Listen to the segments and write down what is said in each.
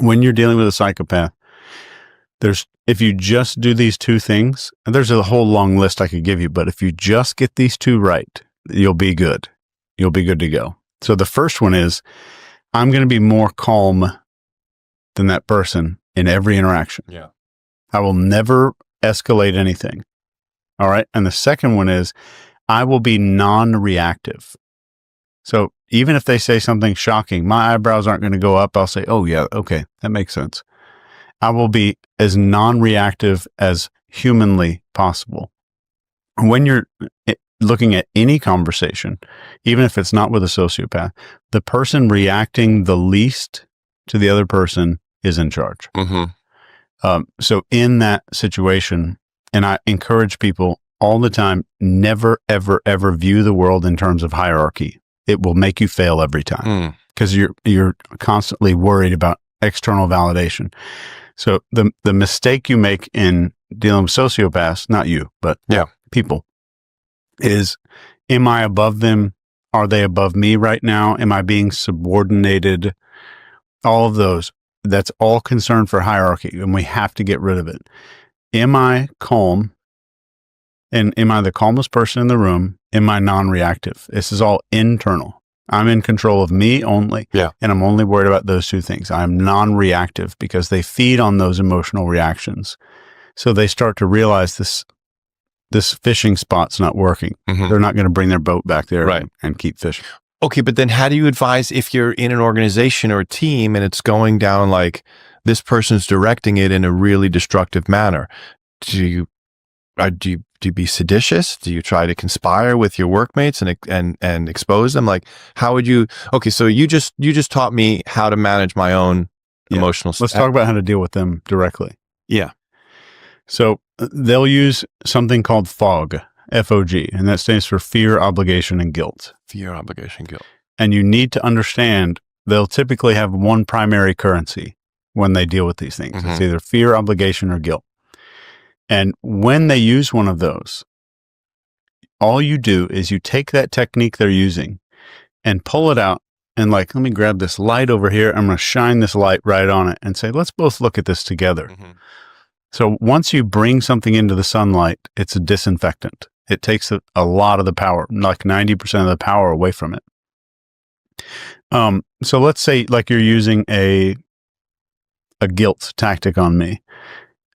when you're dealing with a psychopath, if you just do these two things, and there's a whole long list I could give you, but if you just get these two right, you'll be good. You'll be good to go. So the first one is, I'm going to be more calm than that person in every interaction. Yeah. I will never escalate anything. All right. And the second one is, I will be non-reactive. So even if they say something shocking, my eyebrows aren't going to go up. I'll say, oh yeah, okay, that makes sense. I will be as non-reactive as humanly possible. When you're looking at any conversation, even if it's not with a sociopath, the person reacting the least to the other person is in charge. So in that situation, and I encourage people all the time, never, ever, ever view the world in terms of hierarchy. It will make you fail every time because you're constantly worried about external validation. So the mistake you make in dealing with sociopaths, not you, but people, is, am I above them? Are they above me right now? Am I being subordinated? All of those. That's all concern for hierarchy, and we have to get rid of it. Am I calm? And am I the calmest person in the room? Am I non-reactive? This is all internal. I'm in control of me only. Yeah. And I'm only worried about those two things. I'm non-reactive because they feed on those emotional reactions. So they start to realize this fishing spot's not working. They're not going to bring their boat back there and keep fishing. Okay, but then how do you advise if you're in an organization or a team and it's going down like this person's directing it in a really destructive manner? Do you be seditious? Do you try to conspire with your workmates and expose them? Like, how would you? Okay, so you just taught me how to manage my own emotional. Let's talk about how to deal with them directly. Yeah. So they'll use something called FOG, F-O-G, and that stands for fear, obligation, and guilt. Fear, obligation, guilt. And you need to understand they'll typically have one primary currency when they deal with these things. It's either fear, obligation, or guilt. And when they use one of those, all you do is you take that technique they're using and pull it out and like, let me grab this light over here. I'm going to shine this light right on it and say, let's both look at this together. So once you bring something into the sunlight, it's a disinfectant. It takes a lot of the power, like 90% of the power away from it. So let's say like you're using a guilt tactic on me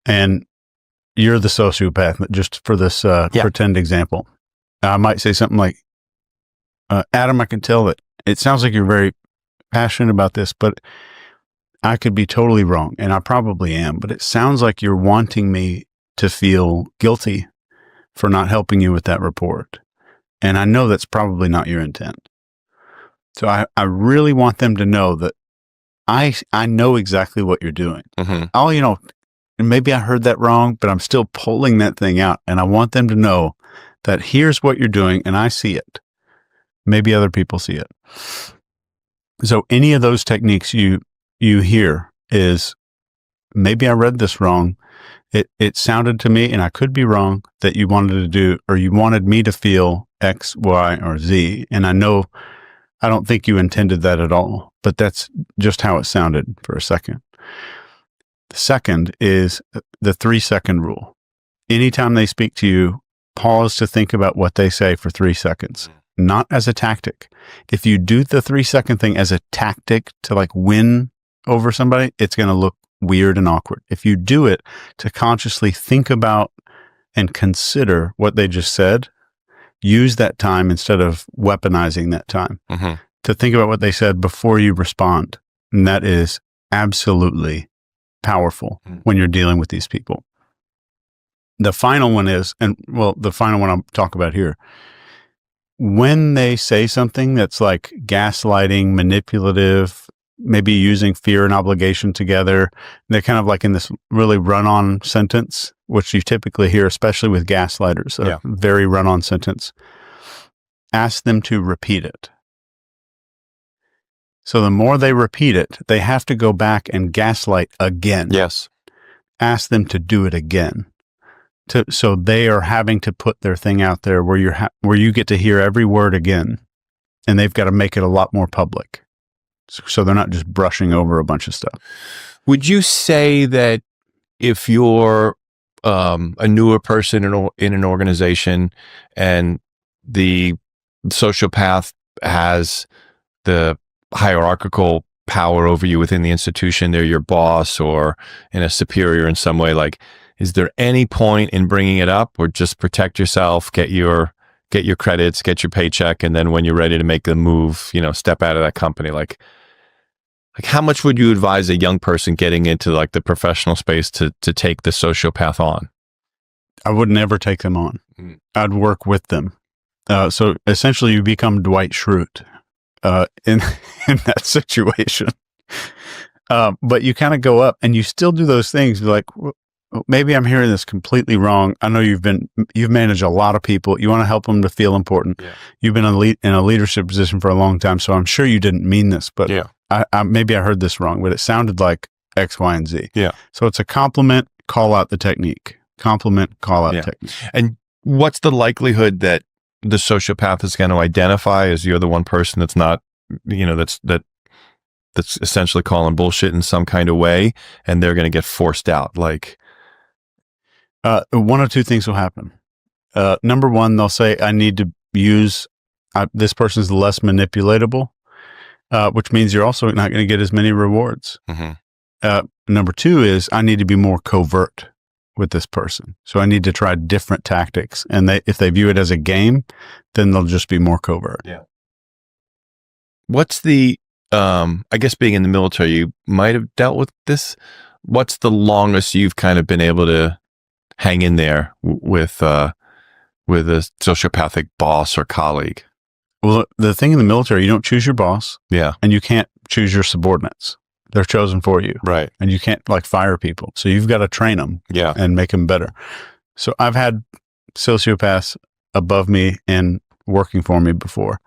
and you're the sociopath, just for this pretend example. I might say something like, Adam, I can tell that it sounds like you're very passionate about this, but I could be totally wrong, and I probably am, but it sounds like you're wanting me to feel guilty for not helping you with that report. And I know that's probably not your intent. So I really want them to know that I know exactly what you're doing. And maybe I heard that wrong, but I'm still pulling that thing out. And I want them to know that here's what you're doing and I see it. Maybe other people see it. So any of those techniques you hear is, maybe I read this wrong. It sounded to me, and I could be wrong, that you wanted to do, or you wanted me to feel X, Y, or Z. And I don't think you intended that at all, but that's just how it sounded for a second. The second is the 3-second rule. Anytime they speak to you, pause to think about what they say for 3 seconds, not as a tactic. If you do the 3-second thing as a tactic to like win over somebody, it's going to look weird and awkward. If you do it to consciously think about and consider what they just said, use that time instead of weaponizing that time to think about what they said before you respond. And that is absolutely powerful when you're dealing with these people. The final one is, the final one I'll talk about here, when they say something that's like gaslighting, manipulative, maybe using fear and obligation together, they're kind of like in this really run-on sentence, which you typically hear, especially with gaslighters, a very run-on sentence. Ask them to repeat it. So the more they repeat it, they have to go back and gaslight again. Yes. Ask them to do it again. So they are having to put their thing out there where you get to hear every word again, and they've got to make it a lot more public. So they're not just brushing over a bunch of stuff. Would you say that if you're a newer person in an organization and the sociopath has the hierarchical power over you within the institution, they're your boss or in a superior in some way, like, is there any point in bringing it up, or just protect yourself, get your credits, get your paycheck, and then when you're ready to make the move, step out of that company? Like how much would you advise a young person getting into like the professional space to take the sociopath on? I would never take them on. I'd work with them. So essentially you become Dwight Schrute in that situation. But you kind of go up and you still do those things. You're like, well, maybe I'm hearing this completely wrong. I know you've managed a lot of people. You want to help them to feel important. Yeah. You've been in a leadership position for a long time. So I'm sure you didn't mean this, but maybe I heard this wrong, but it sounded like X, Y, and Z. Yeah. So it's a compliment, call out the technique. Compliment, call out technique. And what's the likelihood that the sociopath is going to identify as you're the one person that's not, that's essentially calling bullshit in some kind of way, and they're going to get forced out? Like, one of two things will happen. Number one, they'll say, I need to use, this person's less manipulatable, which means you're also not going to get as many rewards. Mm-hmm. Number two is, I need to be more covert with this person. So I need to try different tactics. And if they view it as a game, then they'll just be more covert. Yeah. What's the, I guess being in the military, you might have dealt with this. What's the longest you've kind of been able to hang in there with a sociopathic boss or colleague? Well, the thing in the military, you don't choose your boss. Yeah. And you can't choose your subordinates. They're chosen for you. Right. And you can't fire people. So you've got to train them and make them better. So I've had sociopaths above me and working for me before.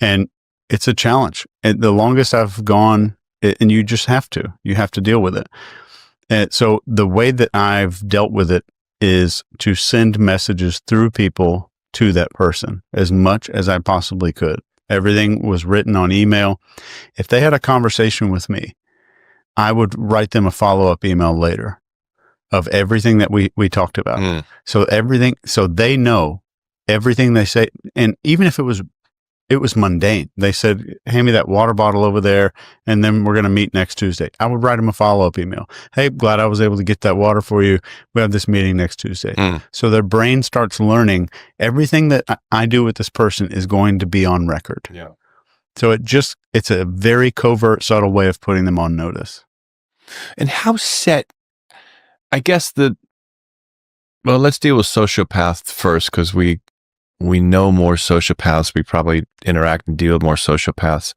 And it's a challenge. And the longest I've gone, and you just have to deal with it. And so the way that I've dealt with it is to send messages through people to that person as much as I possibly could. Everything was written on email. If they had a conversation with me, I would write them a follow-up email later of everything that we talked about. So they know everything they say. And even if it was mundane, they said, hand me that water bottle over there, and then we're going to meet next Tuesday. I would write them a follow-up email. Hey, glad I was able to get that water for you. We have this meeting next Tuesday. So their brain starts learning everything that I do with this person is going to be on record. Yeah. So it's a very covert, subtle way of putting them on notice. And how set, I guess let's deal with sociopaths first, because we know more sociopaths. We probably interact and deal with more sociopaths.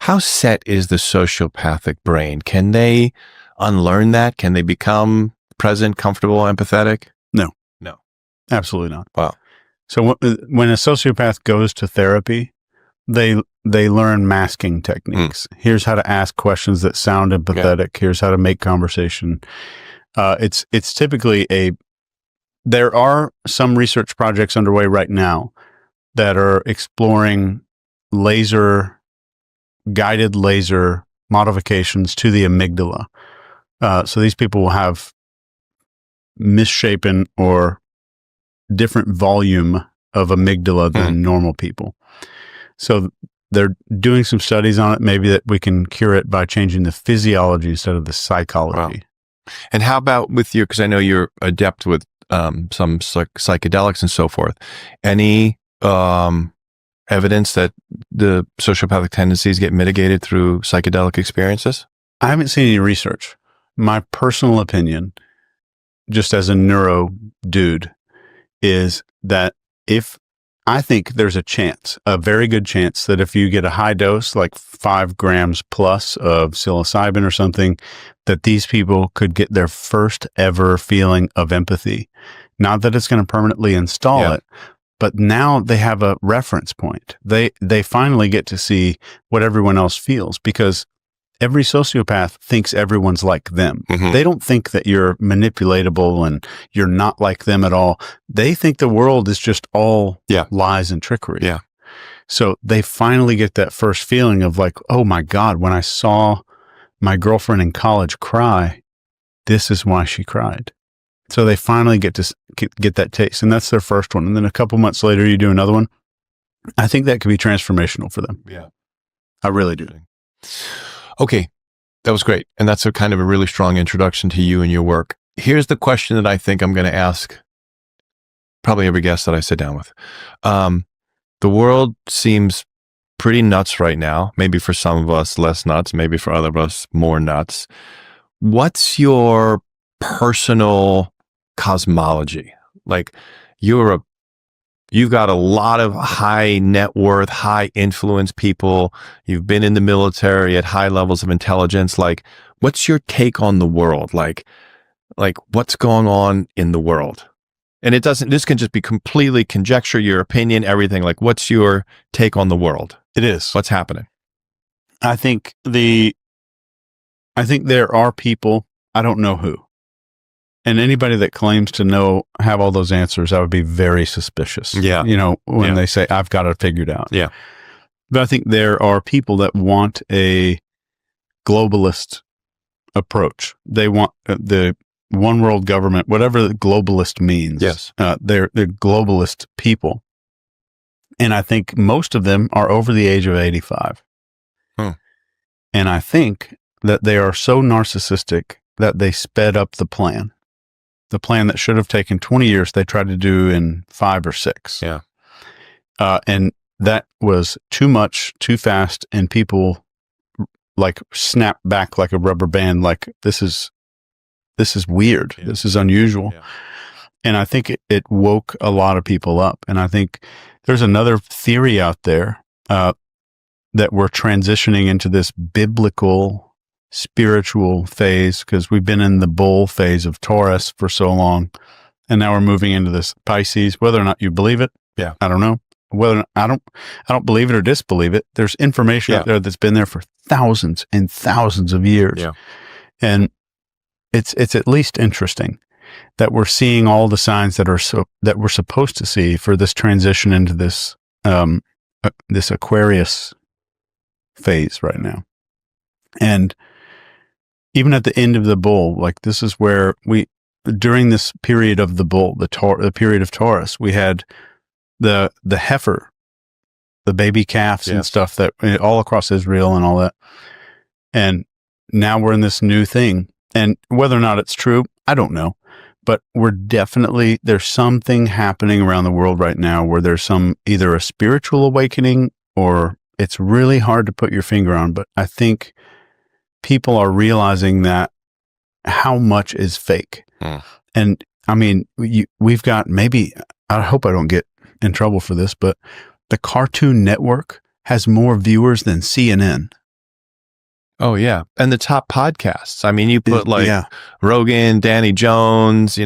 How set is the sociopathic brain? Can they unlearn that? Can they become present, comfortable, empathetic? No, absolutely not. Wow. So when a sociopath goes to therapy, they learn masking techniques. Here's how to ask questions that sound empathetic. Okay. Here's how to make conversation. It's typically there are some research projects underway right now that are exploring guided laser modifications to the amygdala. So these people will have misshapen or different volume of amygdala than normal people. So they're doing some studies on it, maybe that we can cure it by changing the physiology instead of the psychology. Wow. And how about with because I know you're adept with some psychedelics and so forth. Any evidence that the sociopathic tendencies get mitigated through psychedelic experiences? I haven't seen any research. My personal opinion, just as a neuro dude, is that I think there's a very good chance that if you get a high dose, like 5 grams plus of psilocybin or something, that these people could get their first ever feeling of empathy. Not that it's going to permanently install it, but now they have a reference point. They finally get to see what everyone else feels, because every sociopath thinks everyone's like them. They don't think that you're manipulatable and you're not like them at all. They think the world is just all lies and trickery. Yeah. So they finally get that first feeling of like, oh my God, when I saw my girlfriend in college cry, this is why she cried. So they finally get to get that taste, and that's their first one. And then a couple months later, you do another one. I think that could be transformational for them. Yeah. I really do. Okay. That was great. And that's a kind of a really strong introduction to you and your work. Here's the question that I think I'm going to ask probably every guest that I sit down with. The world seems pretty nuts right now. Maybe for some of us less nuts, maybe for other of us more nuts. What's your personal cosmology? Like you've got a lot of high net worth, high influence people. You've been in the military at high levels of intelligence. Like, what's your take on the world? Like what's going on in the world? And this can just be completely conjecture, your opinion, everything. Like, what's your take on the world? It is. What's happening? I think there are people, I don't know who. And anybody that claims to have all those answers, I would be very suspicious. Yeah. When they say, I've got it figured out. Yeah. But I think there are people that want a globalist approach. They want the one world government, whatever the globalist means. Yes. They're globalist people. And I think most of them are over the age of 85. And I think that they are so narcissistic that they sped up the plan. The plan that should have taken 20 years, they tried to do in 5 or 6. Yeah. And that was too much, too fast, and people like snap back like a rubber band. Like this is weird. Yeah. This is unusual. Yeah. And I think it woke a lot of people up. And I think there's another theory out there that we're transitioning into this biblical spiritual phase, because we've been in the bull phase of Taurus for so long, and now we're moving into this Pisces. Whether or not you believe it, I don't know. Whether I don't believe it or disbelieve it. There's information out there that's been there for thousands and thousands of years, and it's at least interesting that we're seeing all the signs that we're supposed to see for this transition into this this Aquarius phase right now. And even at the end of the bull, like this is where during this period of the bull, the period of Taurus, we had the heifer, the baby calves and stuff that all across Israel and all that. And now we're in this new thing. And whether or not it's true, I don't know. But there's something happening around the world right now where there's either a spiritual awakening, or it's really hard to put your finger on. But I think people are realizing that how much is fake. And I mean, we've got I hope I don't get in trouble for this, but the Cartoon Network has more viewers than CNN. Oh yeah. And the top podcasts. I mean, you put Rogan, Danny Jones,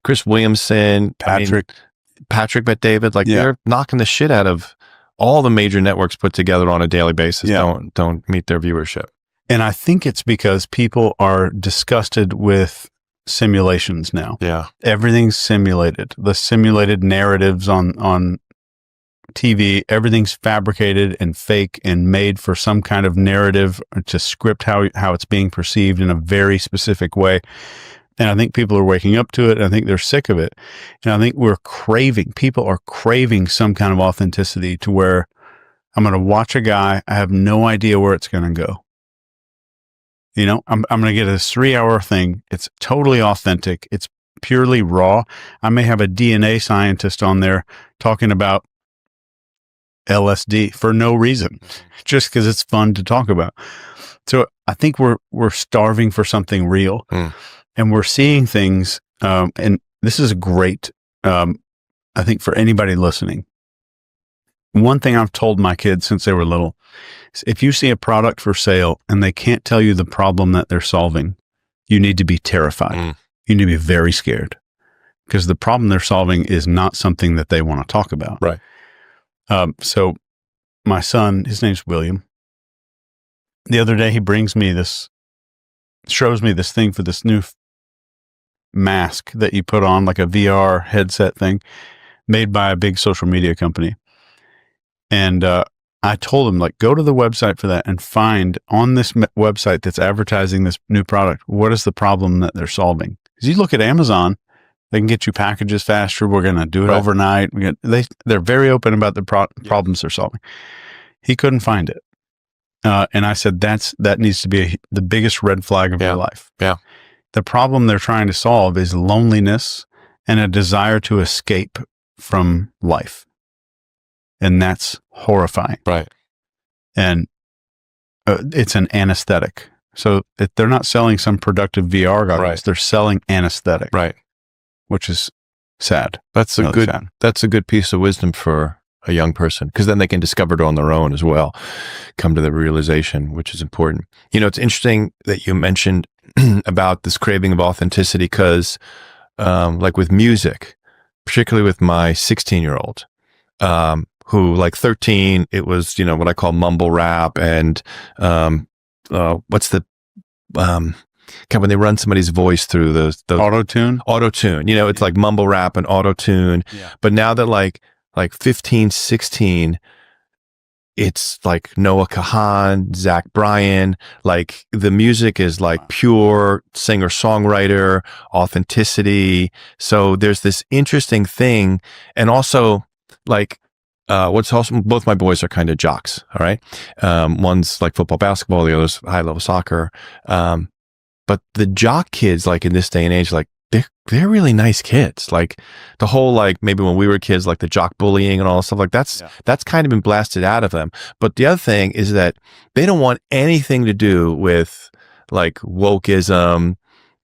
Chris Williamson, Patrick Bet-David, they're knocking the shit out of all the major networks put together on a daily basis. Don't meet their viewership. And I think it's because people are disgusted with simulations now. Yeah. Everything's simulated. The simulated narratives on TV, everything's fabricated and fake and made for some kind of narrative to script how it's being perceived in a very specific way. And I think people are waking up to it. And I think they're sick of it. And I think people are craving some kind of authenticity, to where I'm going to watch a guy. I have no idea where it's going to go. I'm going to get a 3-hour thing. It's totally authentic. It's purely raw. I may have a DNA scientist on there talking about LSD for no reason, just because it's fun to talk about. So I think we're starving for something real, and we're seeing things. And this is great. I think for anybody listening, one thing I've told my kids since they were little is, if you see a product for sale and they can't tell you the problem that they're solving, you need to be terrified. You need to be very scared, because the problem they're solving is not something that they want to talk about. Right. So my son, his name's William. The other day, he shows me this thing for this new mask that you put on, like a VR headset thing, made by a big social media company. And I I told him, like, go to the website for that and find on this website that's advertising this new product, what is the problem that they're solving? Because you look at Amazon, they can get you packages faster. We're going to do it overnight. They're very open about the problems they're solving. He couldn't find it. And I said, that needs to be the biggest red flag of your life. Yeah. The problem they're trying to solve is loneliness and a desire to escape from life. And that's horrifying. Right. And it's an anesthetic. So they're not selling some productive VR goggles. Right. They're selling anesthetic. Right. Which is sad. That's a good piece of wisdom for a young person, because then they can discover it on their own as well, come to the realization, which is important. You know, it's interesting that you mentioned about this craving of authenticity, because like with music, particularly with my 16-year-old, who, like 13, it was, you know, what I call mumble rap and what's the when they run somebody's voice through the auto-tune, you know, it's like mumble rap and auto-tune. But now that like 15, 16, it's like Noah Kahan, Zach Bryan, like the music is like pure singer-songwriter, authenticity. So there's this interesting thing. And also, like, what's awesome, both my boys are kind of jocks, all right? One's like football, basketball, the other's high-level soccer. But the jock kids, like in this day and age, like they're really nice kids. Like the whole, like maybe when we were kids, like the jock bullying and all stuff like that's kind of been blasted out of them. But the other thing is that they don't want anything to do with like wokeism,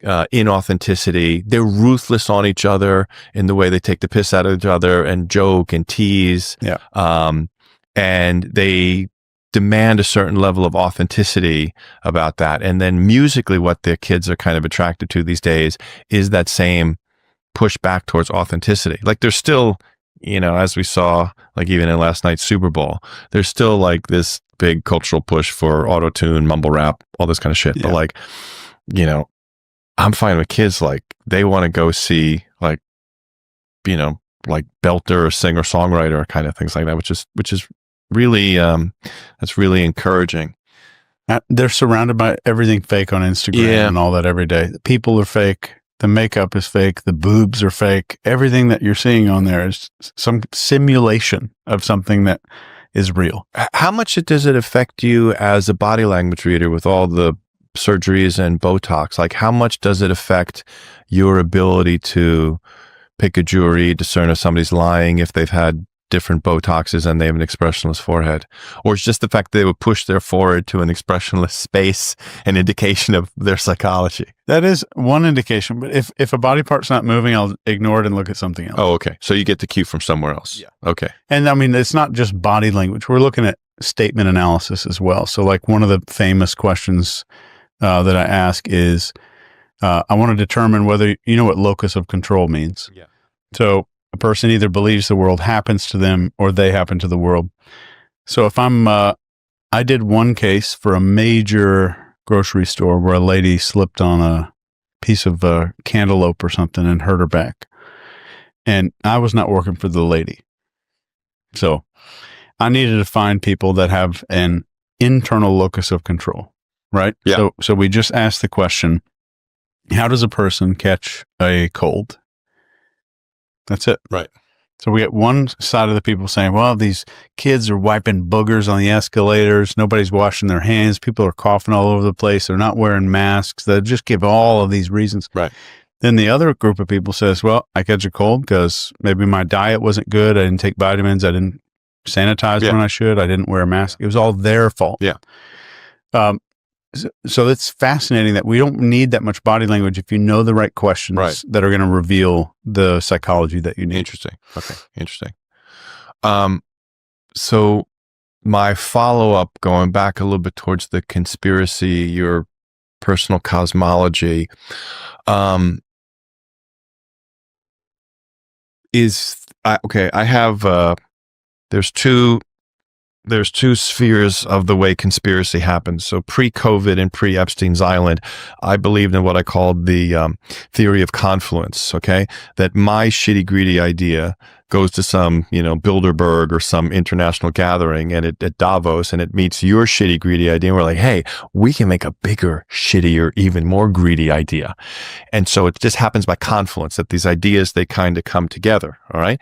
inauthenticity. They're ruthless on each other in the way they take the piss out of each other and joke and tease. And they demand a certain level of authenticity about that. And then musically, what their kids are kind of attracted to these days is that same push back towards authenticity. Like there's still, you know, as we saw, like even in last night's Super Bowl, there's still like this big cultural push for auto-tune, mumble rap, all this kind of shit. But like, you know, I'm fine with kids, like they want to go see like, you know, like belter or singer songwriter kind of things like that, which is really, that's really encouraging. They're surrounded by everything fake on Instagram and all that every day. The people are fake. The makeup is fake. The boobs are fake. Everything that you're seeing on there is some simulation of something that is real. How much does it affect you as a body language reader with all the surgeries and Botox? Like how much does it affect your ability to pick a jury, discern if somebody's lying, if they've had different Botoxes and they have an expressionless forehead? Or it's just the fact that they would push their forehead to an expressionless space, an indication of their psychology? That is one indication, but if a body part's not moving, I'll ignore it and look at something else. Oh, okay. So you get the cue from somewhere else. Yeah. Okay. And I mean, it's not just body language. We're looking at statement analysis as well. So like one of the famous questions that I ask is, I want to determine whether you know what locus of control means. Yeah. So a person either believes the world happens to them or they happen to the world. So if I did one case for a major grocery store where a lady slipped on a piece of cantaloupe or something and hurt her back. And I was not working for the lady. So I needed to find people that have an internal locus of control, right? Yeah. So we just asked the question, how does a person catch a cold? That's it. Right. So we get one side of the people saying, well, these kids are wiping boogers on the escalators. Nobody's washing their hands. People are coughing all over the place. They're not wearing masks. They just give all of these reasons. Right. Then the other group of people says, well, I catch a cold because maybe my diet wasn't good. I didn't take vitamins. I didn't sanitize when I should. I didn't wear a mask. It was all their fault. Yeah. So it's fascinating that we don't need that much body language if you know the right questions that are going to reveal the psychology that you need. Interesting. Okay. Interesting. So my follow-up, going back a little bit towards the conspiracy, your personal cosmology, I have, there's two there's two spheres of the way conspiracy happens. So pre-COVID and pre-Epstein's Island, I believed in what I called the theory of confluence, okay? That my shitty, greedy idea goes to some, Bilderberg or some international gathering and at Davos, and it meets your shitty, greedy idea. And we're like, hey, we can make a bigger, shittier, even more greedy idea. And so it just happens by confluence that these ideas, they kind of come together, all right?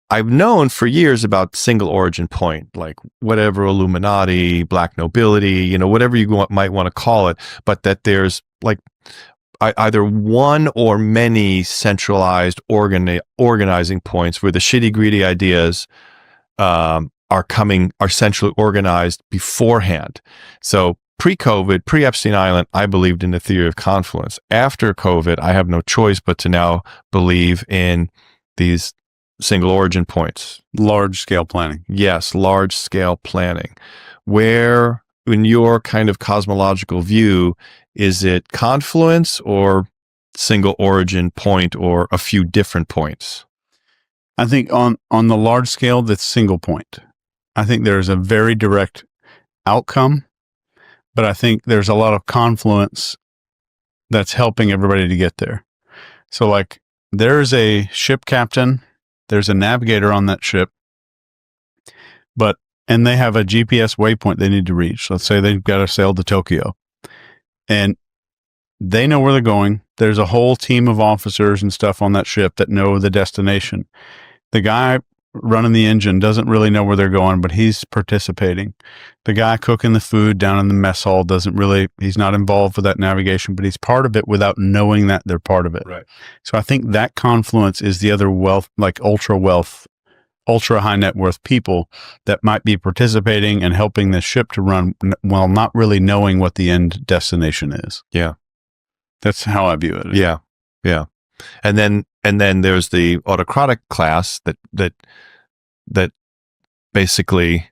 I've known for years about single origin point, like whatever Illuminati, black nobility, whatever you might want to call it, but that there's like either one or many centralized organizing points where the shitty, greedy ideas are centrally organized beforehand. So pre-COVID, pre-Epstein Island, I believed in the theory of confluence. After COVID, I have no choice but to now believe in these single origin points. Large scale planning. Yes, large scale planning. Where, in your kind of cosmological view, is it confluence or single origin point or a few different points? I think on the large scale, that's single point. I think there's a very direct outcome, but I think there's a lot of confluence that's helping everybody to get there. So like there's a ship captain, there's a navigator on that ship, and they have a GPS waypoint they need to reach. Let's say they've got to sail to Tokyo and they know where they're going. There's a whole team of officers and stuff on that ship that know the destination. The guy running the engine doesn't really know where they're going, but he's participating. The guy cooking the food down in the mess hall he's not involved with that navigation, but he's part of it without knowing that they're part of it. Right. So I think that confluence is the other wealth, like ultra high net worth people that might be participating and helping the ship to run while not really knowing what the end destination is. Yeah. That's how I view it. Yeah. Yeah. And then there's the autocratic class that basically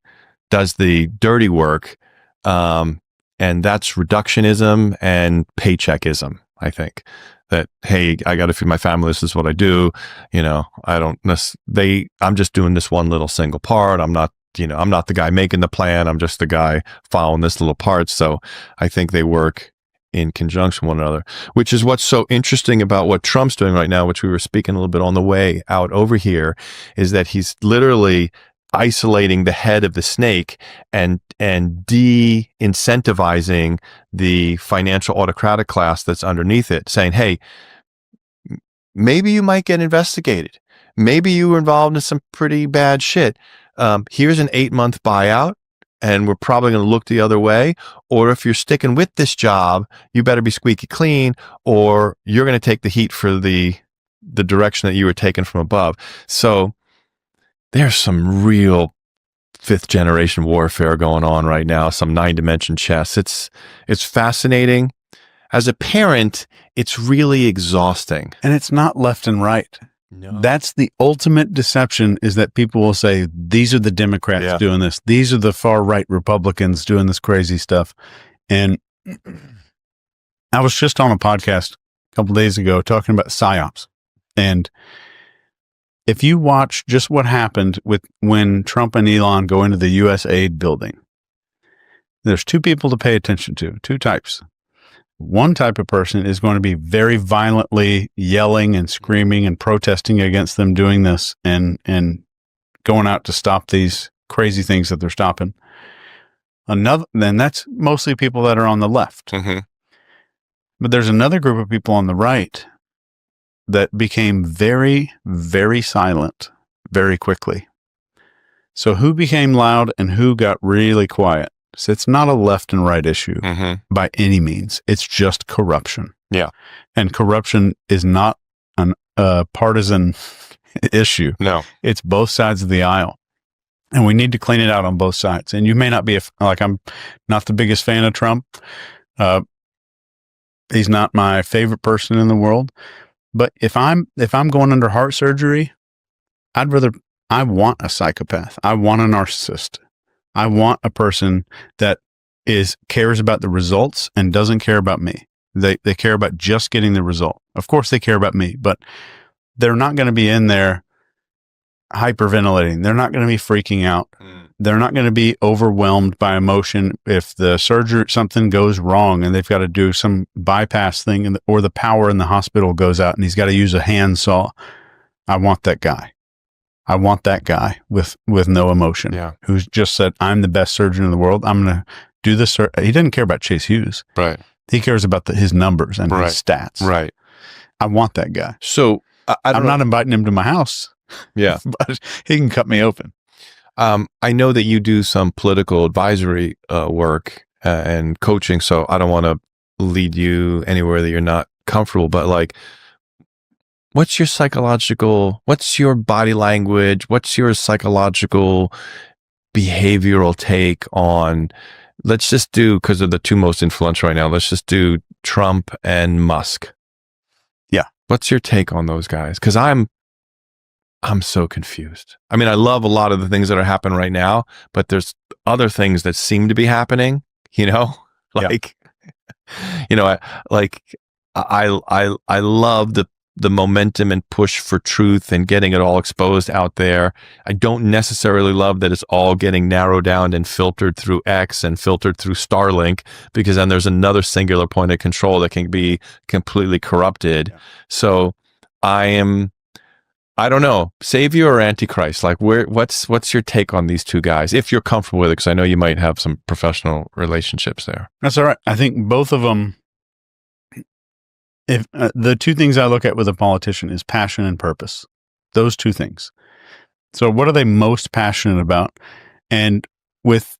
does the dirty work. And that's reductionism and paycheckism, I think. That, hey, I got to feed my family. This is what I do. I'm just doing this one little single part. I'm not the guy making the plan. I'm just the guy following this little part. So I think they work in conjunction with one another, which is what's so interesting about what Trump's doing right now, which we were speaking a little bit on the way out over here, is that he's literally isolating the head of the snake and de-incentivizing the financial autocratic class that's underneath it, saying, hey, maybe you might get investigated. Maybe you were involved in some pretty bad shit. Here's an 8-month buyout, and we're probably going to look the other way. Or if you're sticking with this job, you better be squeaky clean, or you're going to take the heat for the direction that you were taken from above. So there's some real 5th generation warfare going on right now, some 9-dimension chess. It's fascinating. As a parent, it's really exhausting. And it's not left and right. No. That's the ultimate deception, is that people will say, these are the Democrats doing this. These are the far right Republicans doing this crazy stuff. And I was just on a podcast a couple days ago talking about PSYOPs. And if you watch just what happened when Trump and Elon go into the U.S. aid building, there's two people to pay attention to, two types. One type of person is going to be very violently yelling and screaming and protesting against them doing this and going out to stop these crazy things that they're stopping. Then that's mostly people that are on the left. Mm-hmm. But there's another group of people on the right that became very, very silent very quickly. So who became loud and who got really quiet? So it's not a left and right issue by any means. It's just corruption. Yeah. And corruption is not a partisan issue. No. It's both sides of the aisle. And we need to clean it out on both sides. And you may not be, I'm not the biggest fan of Trump. He's not my favorite person in the world. But if I'm going under heart surgery, I want a psychopath. I want a narcissist. I want a person that cares about the results and doesn't care about me. They care about just getting the result. Of course they care about me, but they're not going to be in there hyperventilating. They're not going to be freaking out. They're not going to be overwhelmed by emotion if the surgery, something goes wrong and they've got to do some bypass thing or the power in the hospital goes out and he's got to use a handsaw. I want that guy. I want that guy with no emotion who's just said, I'm the best surgeon in the world. I'm going to do this. He didn't care about Chase Hughes. Right. He cares about his numbers and his stats. Right. I want that guy. So I'm not inviting him to my house. Yeah. But he can cut me open. I know that you do some political advisory work and coaching, so I don't want to lead you anywhere that you're not comfortable, but like, what's your body language? What's your psychological behavioral take on, let's just do, because they're the two most influential right now, let's just do Trump and Musk. Yeah. What's your take on those guys? Because I'm so confused. I mean, I love a lot of the things that are happening right now, but there's other things that seem to be happening, like, I love the momentum and push for truth and getting it all exposed out there. I don't necessarily love that it's all getting narrowed down and filtered through X and filtered through Starlink, because then there's another singular point of control that can be completely corrupted. Yeah. So I don't know, savior or antichrist? Like, what's your take on these two guys, if you're comfortable with it? Because I know you might have some professional relationships there. That's all right. I think both of them. If the two things I look at with a politician is passion and purpose, those two things. So, what are they most passionate about? And with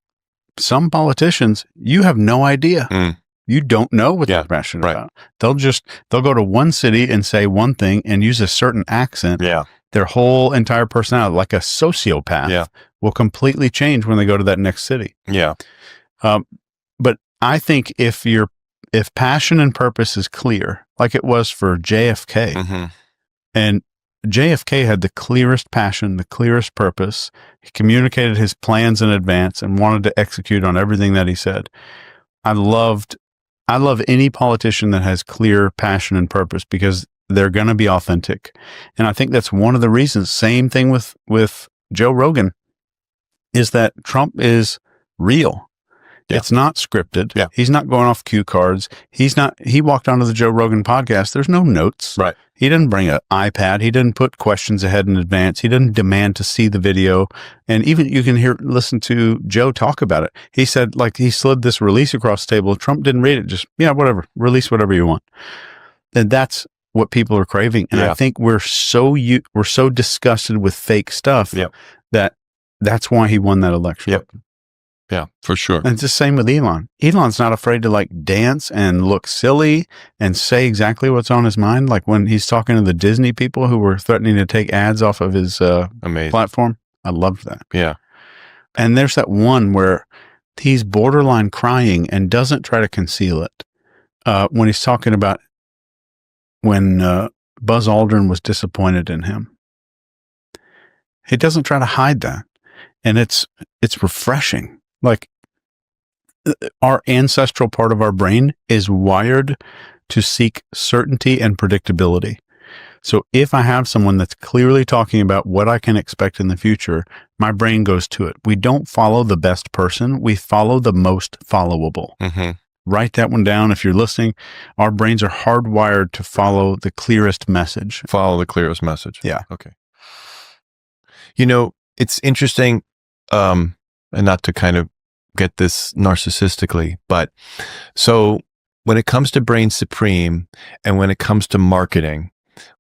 some politicians, you have no idea. You don't know what they're passionate about. They'll go to one city and say one thing and use a certain accent. Yeah. Their whole entire personality, like a sociopath, will completely change when they go to that next city. Yeah. But I think if passion and purpose is clear, like it was for JFK, and JFK had the clearest passion, the clearest purpose. He communicated his plans in advance and wanted to execute on everything that he said. I love any politician that has clear passion and purpose, because they're going to be authentic. And I think that's one of the reasons. Same thing with Joe Rogan, is that Trump is real. Yeah. It's not scripted. Yeah. He's not going off cue cards. He walked onto the Joe Rogan podcast. There's no notes. Right. He didn't bring an iPad. He didn't put questions ahead in advance. He didn't demand to see the video. And even you can listen to Joe talk about it. He said, like, he slid this release across the table. Trump didn't read it. Just, whatever, release whatever you want. And that's what people are craving. And I think we're so disgusted with fake stuff that's why he won that election. Yep. Yeah, for sure. And it's the same with Elon. Elon's not afraid to like dance and look silly and say exactly what's on his mind. Like when he's talking to the Disney people who were threatening to take ads off of his platform. I loved that. Yeah. And there's that one where he's borderline crying and doesn't try to conceal it. When he's talking about when Buzz Aldrin was disappointed in him. He doesn't try to hide that. And it's refreshing. Like, our ancestral part of our brain is wired to seek certainty and predictability. So if I have someone that's clearly talking about what I can expect in the future, my brain goes to it. We don't follow the best person. We follow the most followable. Write that one down if you're listening. Our brains are hardwired to follow the clearest message. Follow the clearest message. Yeah. Okay. It's interesting, and not to kind of get this narcissistically, but so when it comes to Brain Supreme and when it comes to marketing,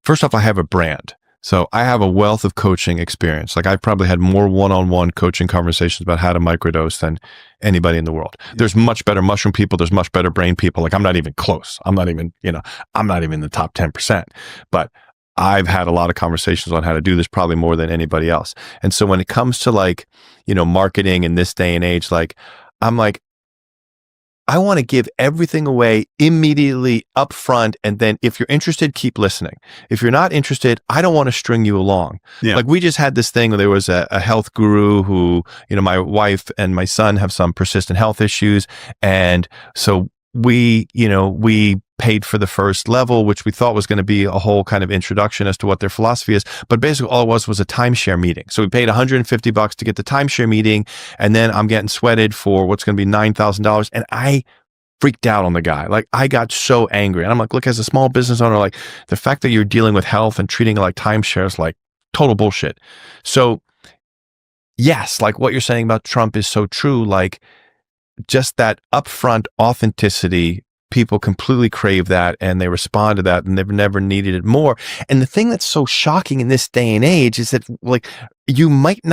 first off, I have a brand. So I have a wealth of coaching experience. Like, I've probably had more one-on-one coaching conversations about how to microdose than anybody in the world. There's much better mushroom people. There's much better brain people. Like, I'm not even close. I'm not even in the top 10%, but I've had a lot of conversations on how to do this, probably more than anybody else. And so when it comes to marketing in this day and age, I'm like, I want to give everything away immediately up front. And then if you're interested, keep listening. If you're not interested, I don't want to string you along. Yeah. Like, we just had this thing where there was a health guru who, my wife and my son have some persistent health issues. And so we paid for the first level, which we thought was going to be a whole kind of introduction as to what their philosophy is. But basically all it was a timeshare meeting. So we paid $150 to get the timeshare meeting. And then I'm getting sweated for what's going to be $9,000. And I freaked out on the guy. Like, I got so angry. And I'm like, look, as a small business owner, like, the fact that you're dealing with health and treating it like timeshares, like, total bullshit. So yes, like what you're saying about Trump is so true. Like, just that upfront authenticity, people completely crave that and they respond to that, and they've never needed it more. And the thing that's so shocking in this day and age is that, like, you might not